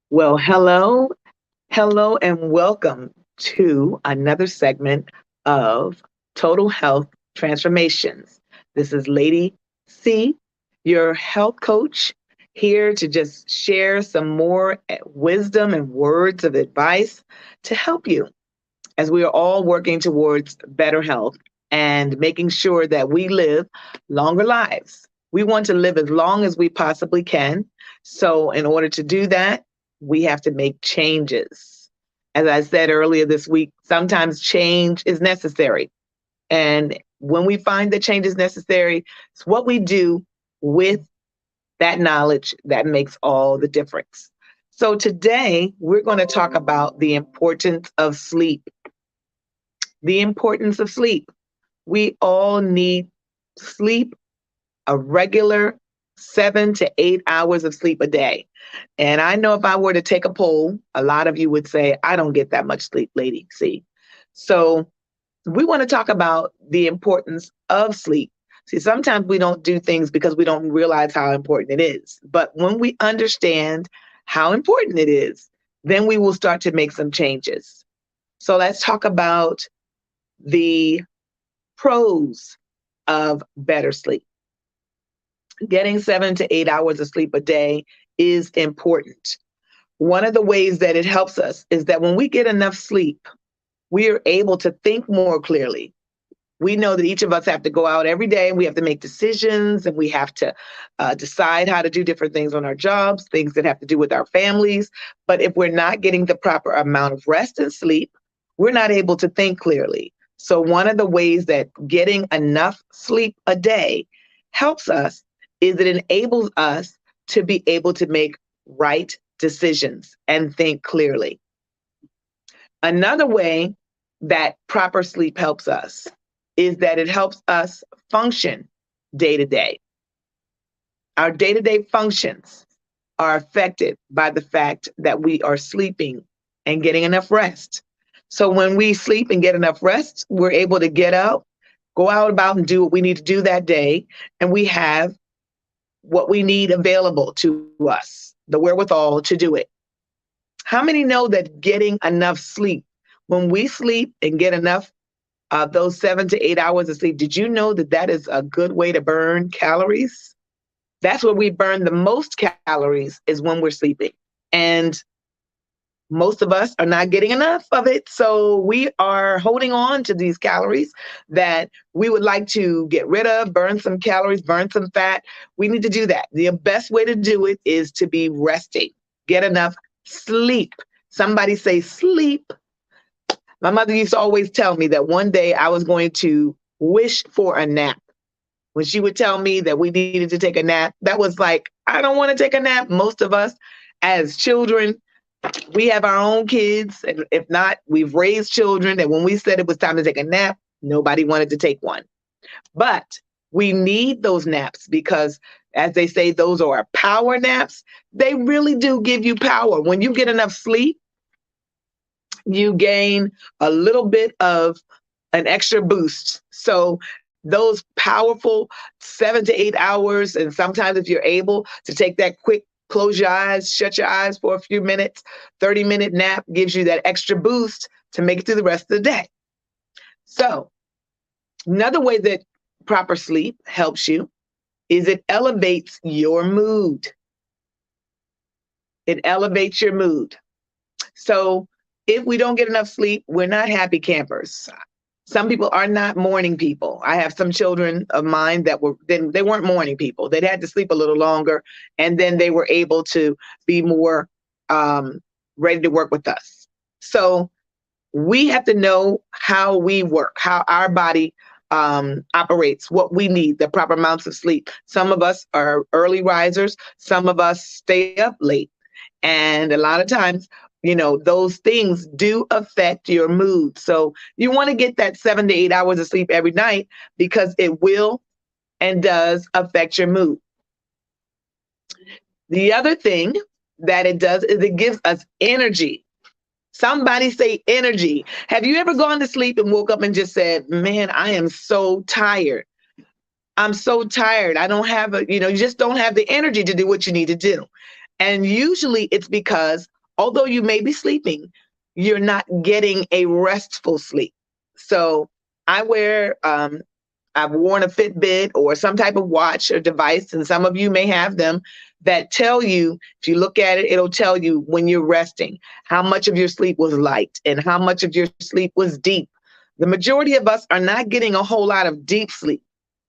Well, hello, and welcome to another segment of Total Health Transformations. This is Lady C, your health coach, here to just share some more wisdom and words of advice to help you as we are all working towards better health and making sure that we live longer lives. We want to live as long as we possibly can. So, in order to do that, we have to make changes. As I said earlier this week, sometimes change is necessary. And when we find that change is necessary, it's what we do with that knowledge that makes all the difference. So, today we're going to talk about the importance of sleep. The importance of sleep. We all need sleep, a regular 7 to 8 hours of sleep a day. And I know if I were to take a poll, a lot of you would say, I don't get that much sleep, Lady C. So we want to talk about the importance of sleep. See, sometimes we don't do things because we don't realize how important it is. But when we understand how important it is, then we will start to make some changes. So let's talk about the pros of better sleep. Getting 7 to 8 hours of sleep a day is important. One of the ways that it helps us is that when we get enough sleep, we are able to think more clearly. We know that each of us have to go out every day and we have to make decisions and we have to decide how to do different things on our jobs, things that have to do with our families. But if we're not getting the proper amount of rest and sleep, we're not able to think clearly. So, one of the ways that getting enough sleep a day helps us is it enables us to be able to make right decisions and think clearly. Another way that proper sleep helps us is that it helps us function day to day. Our day to day functions are affected by the fact that we are sleeping and getting enough rest. So when we sleep and get enough rest, we're able to get up, go out about and do what we need to do that day, and we have what we need available to us, the wherewithal to do it. How many know that getting enough sleep, when we sleep and get enough of those 7 to 8 hours of sleep, did you know that that is a good way to burn calories? That's where we burn the most calories is when we're sleeping. And most of us are not getting enough of it. So we are holding on to these calories that we would like to get rid of, burn some calories, burn some fat. We need to do that. The best way to do it is to be resting, get enough sleep. Somebody say sleep. My mother used to always tell me that one day I was going to wish for a nap. When she would tell me that we needed to take a nap, that was like, I don't want to take a nap. Most of us as children, we have our own kids. And if not, we've raised children that when we said it was time to take a nap, nobody wanted to take one. But we need those naps because, as they say, those are our power naps. They really do give you power. When you get enough sleep, you gain a little bit of an extra boost. So those powerful 7 to 8 hours, and sometimes if you're able to take that quick, close your eyes, shut your eyes for a few minutes, 30-minute nap gives you that extra boost to make it through the rest of the day. So another way that proper sleep helps you is it elevates your mood. It elevates your mood. So if we don't get enough sleep, we're not happy campers. Some people are not morning people. I have some children of mine that they weren't morning people. They had to sleep a little longer, and then they were able to be more ready to work with us. So we have to know how we work, how our body operates, what we need, the proper amounts of sleep. Some of us are early risers. Some of us stay up late. And a lot of times, those things do affect your mood. So you want to get that 7 to 8 hours of sleep every night because it will and does affect your mood. The other thing that it does is it gives us energy. Somebody say energy. Have you ever gone to sleep and woke up and just said, man, I am so tired. I'm so tired. I don't have you just don't have the energy to do what you need to do. And usually it's because although you may be sleeping, you're not getting a restful sleep. So I I've worn a Fitbit or some type of watch or device, and some of you may have them that tell you, if you look at it, it'll tell you when you're resting, how much of your sleep was light and how much of your sleep was deep. The majority of us are not getting a whole lot of deep sleep.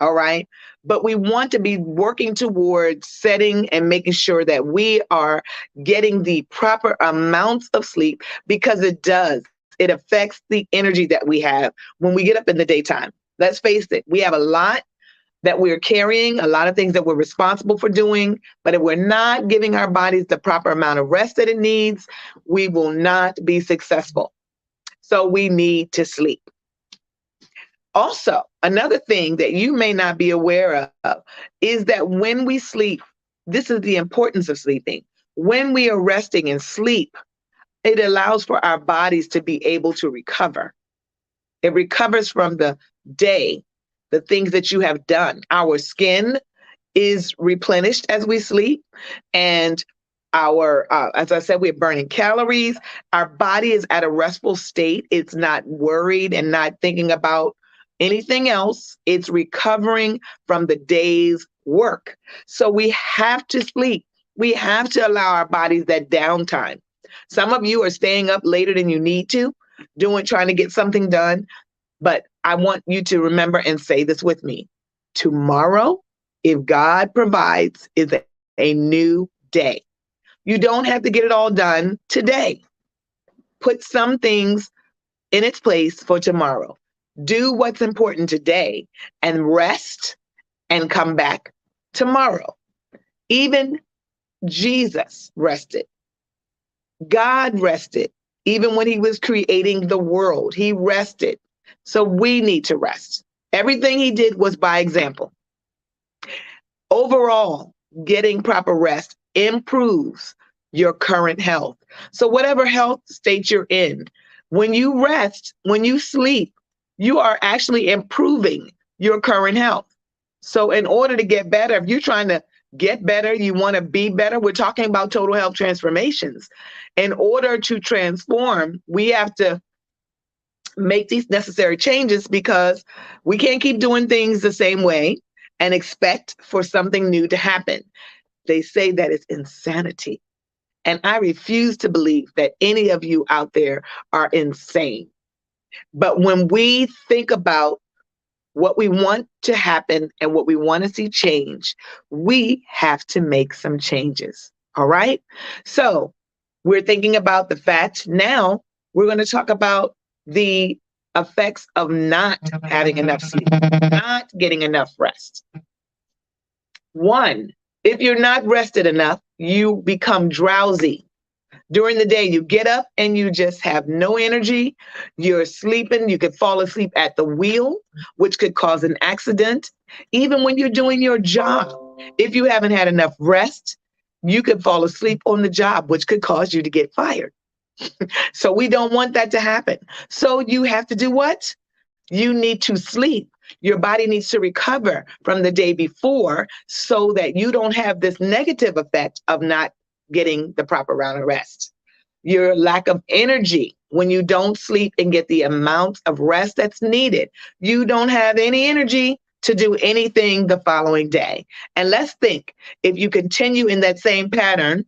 All right. But we want to be working towards setting and making sure that we are getting the proper amounts of sleep, because it does. It affects the energy that we have when we get up in the daytime. Let's face it, we have a lot that we're carrying, a lot of things that we're responsible for doing. But if we're not giving our bodies the proper amount of rest that it needs, we will not be successful. So we need to sleep. Also, another thing that you may not be aware of is that when we sleep, this is the importance of sleeping. When we are resting and sleep, it allows for our bodies to be able to recover. It recovers from the day, the things that you have done. Our skin is replenished as we sleep, and as I said, we're burning calories. Our body is at a restful state. It's not worried and not thinking about anything else. It's recovering from the day's work. So we have to sleep. We have to allow our bodies that downtime. Some of you are staying up later than you need to, trying to get something done. But I want you to remember and say this with me. Tomorrow, if God provides, is a new day. You don't have to get it all done today. Put some things in its place for tomorrow. Do what's important today and rest and come back tomorrow. Even Jesus rested. God rested. Even when he was creating the world, he rested. So we need to rest. Everything he did was by example. Overall, getting proper rest improves your current health. So whatever health state you're in, when you rest, when you sleep, you are actually improving your current health. So in order to get better, if you're trying to get better, you want to be better, we're talking about total health transformations. In order to transform, we have to make these necessary changes, because we can't keep doing things the same way and expect for something new to happen. They say that it's insanity. And I refuse to believe that any of you out there are insane. But when we think about what we want to happen and what we want to see change, we have to make some changes. All right. So we're thinking about the fact now we're going to talk about the effects of not having enough sleep, not getting enough rest. One, if you're not rested enough, you become drowsy. During the day, you get up and you just have no energy. You're sleeping. You could fall asleep at the wheel, which could cause an accident. Even when you're doing your job, if you haven't had enough rest, you could fall asleep on the job, which could cause you to get fired. So we don't want that to happen. So you have to do what? You need to sleep. Your body needs to recover from the day before so that you don't have this negative effect of not getting the proper amount of rest. Your lack of energy when you don't sleep and get the amount of rest that's needed. You don't have any energy to do anything the following day. And let's think, if you continue in that same pattern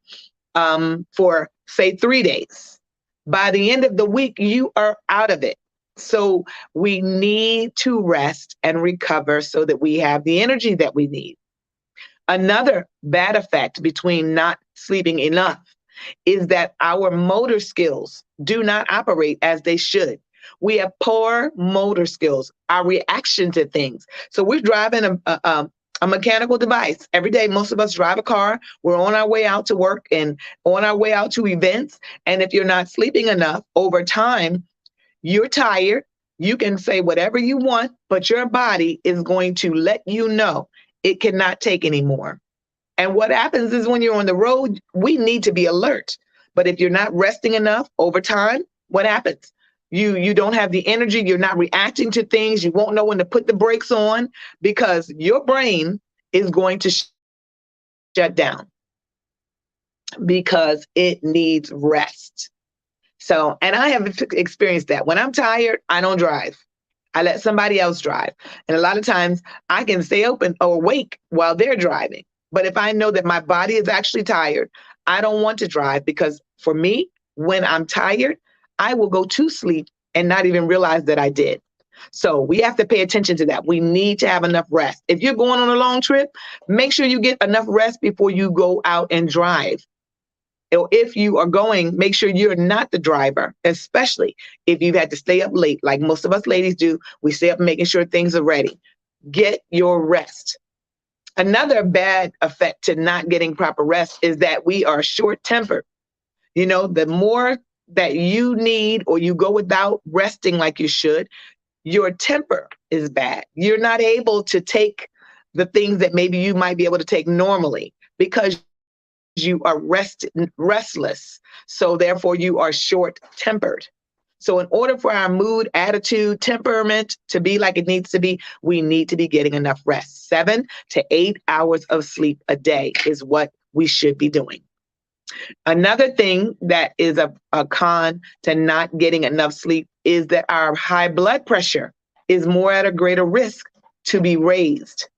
for, say, 3 days, by the end of the week, you are out of it. So we need to rest and recover so that we have the energy that we need. Another bad effect between not sleeping enough is that our motor skills do not operate as they should. We have poor motor skills, our reaction to things. So we're driving a mechanical device every day. Most of us drive a car. We're on our way out to work and on our way out to events. And if you're not sleeping enough over time, you're tired. You can say whatever you want, but your body is going to let you know it cannot take anymore. And what happens is when you're on the road, we need to be alert. But if you're not resting enough over time, what happens? You don't have the energy. You're not reacting to things. You won't know when to put the brakes on because your brain is going to shut down. because it needs rest. So, and I have experienced that. When I'm tired, I don't drive. I let somebody else drive. And a lot of times I can stay open or awake while they're driving. But if I know that my body is actually tired, I don't want to drive because for me, when I'm tired, I will go to sleep and not even realize that I did. So we have to pay attention to that. We need to have enough rest. If you're going on a long trip, make sure you get enough rest before you go out and drive. Or if you are going, make sure you're not the driver, especially if you've had to stay up late, like most of us ladies do. We stay up making sure things are ready. Get your rest. Another bad effect to not getting proper rest is that we are short-tempered. You know, the more that you need or you go without resting like you should, your temper is bad. You're not able to take the things that maybe you might be able to take normally because you are restless. So therefore you are short-tempered. So in order for our mood, attitude, temperament to be like it needs to be, we need to be getting enough rest. 7 to 8 hours of sleep a day is what we should be doing. Another thing that is a con to not getting enough sleep is that our high blood pressure is more at a greater risk to be raised.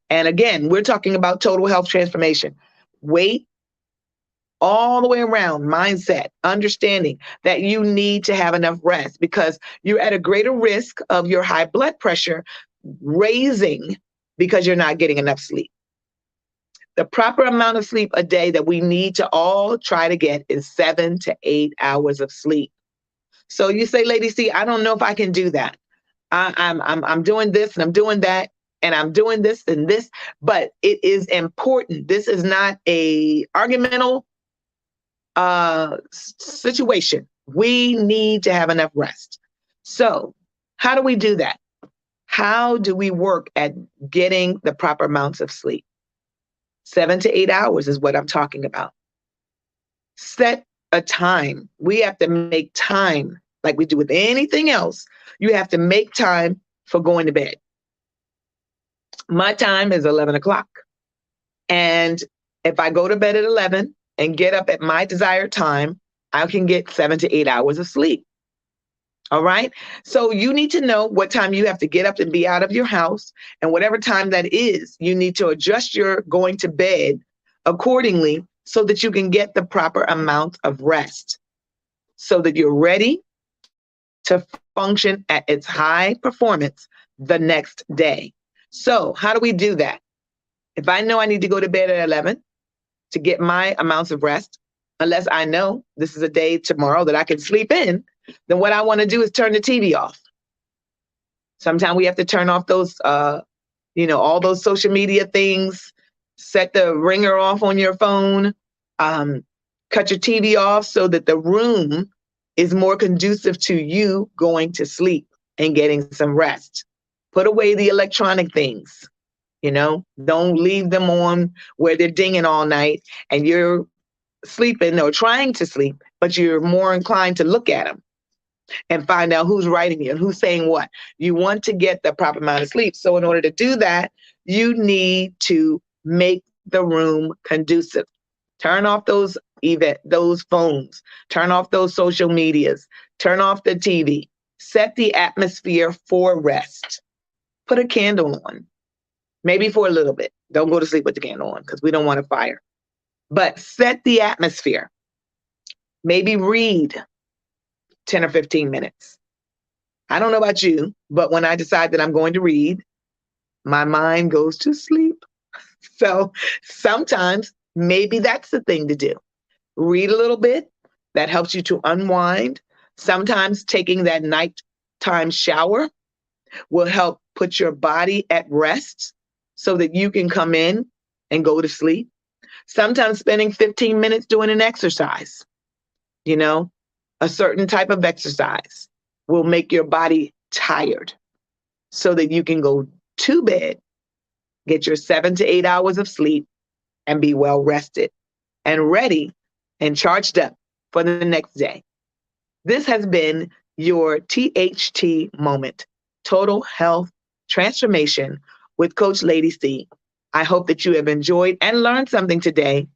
And again, we're talking about total health transformation. Weight, all the way around, mindset, understanding that you need to have enough rest because you're at a greater risk of your high blood pressure raising because you're not getting enough sleep. The proper amount of sleep a day that we need to all try to get is 7 to 8 hours of sleep. So you say, Lady C, I don't know if I can do that. I'm doing this and I'm doing that and I'm doing this and this, but it is important. This is not a argumental situation. We need to have enough rest. So how do we do that? How do we work at getting the proper amounts of sleep? 7 to 8 hours is what I'm talking about. Set a time. We have to make time like we do with anything else. You have to make time for going to bed. My time is 11 o'clock. And if I go to bed at 11 and get up at my desired time, I can get 7 to 8 hours of sleep. All right. So you need to know what time you have to get up and be out of your house. And whatever time that is, you need to adjust your going to bed accordingly so that you can get the proper amount of rest so that you're ready to function at its high performance the next day. So how do we do that? If I know I need to go to bed at 11 to get my amounts of rest, unless I know this is a day tomorrow that I can sleep in, then what I want to do is turn the TV off. Sometimes we have to turn off those, all those social media things, set the ringer off on your phone, cut your TV off so that the room is more conducive to you going to sleep and getting some rest. Put away the electronic things, don't leave them on where they're dinging all night and you're sleeping or trying to sleep, but you're more inclined to look at them and find out who's writing you and who's saying what. You want to get the proper amount of sleep. So in order to do that, you need to make the room conducive. Turn off those phones, turn off those social medias, turn off the TV, set the atmosphere for rest. Put a candle on, maybe for a little bit. Don't go to sleep with the candle on because we don't want a fire. But set the atmosphere. Maybe read 10 or 15 minutes. I don't know about you, but when I decide that I'm going to read, my mind goes to sleep. So sometimes maybe that's the thing to do. Read a little bit. That helps you to unwind. Sometimes taking that nighttime shower will help put your body at rest so that you can come in and go to sleep. Sometimes spending 15 minutes doing an exercise, a certain type of exercise will make your body tired so that you can go to bed, get your 7 to 8 hours of sleep, and be well rested and ready and charged up for the next day. This has been your THT moment, Total Health Transformation with Coach Lady C. I hope that you have enjoyed and learned something today.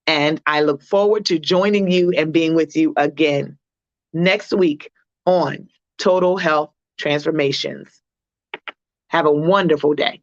And I look forward to joining you and being with you again next week on Total Health Transformations. Have a wonderful day.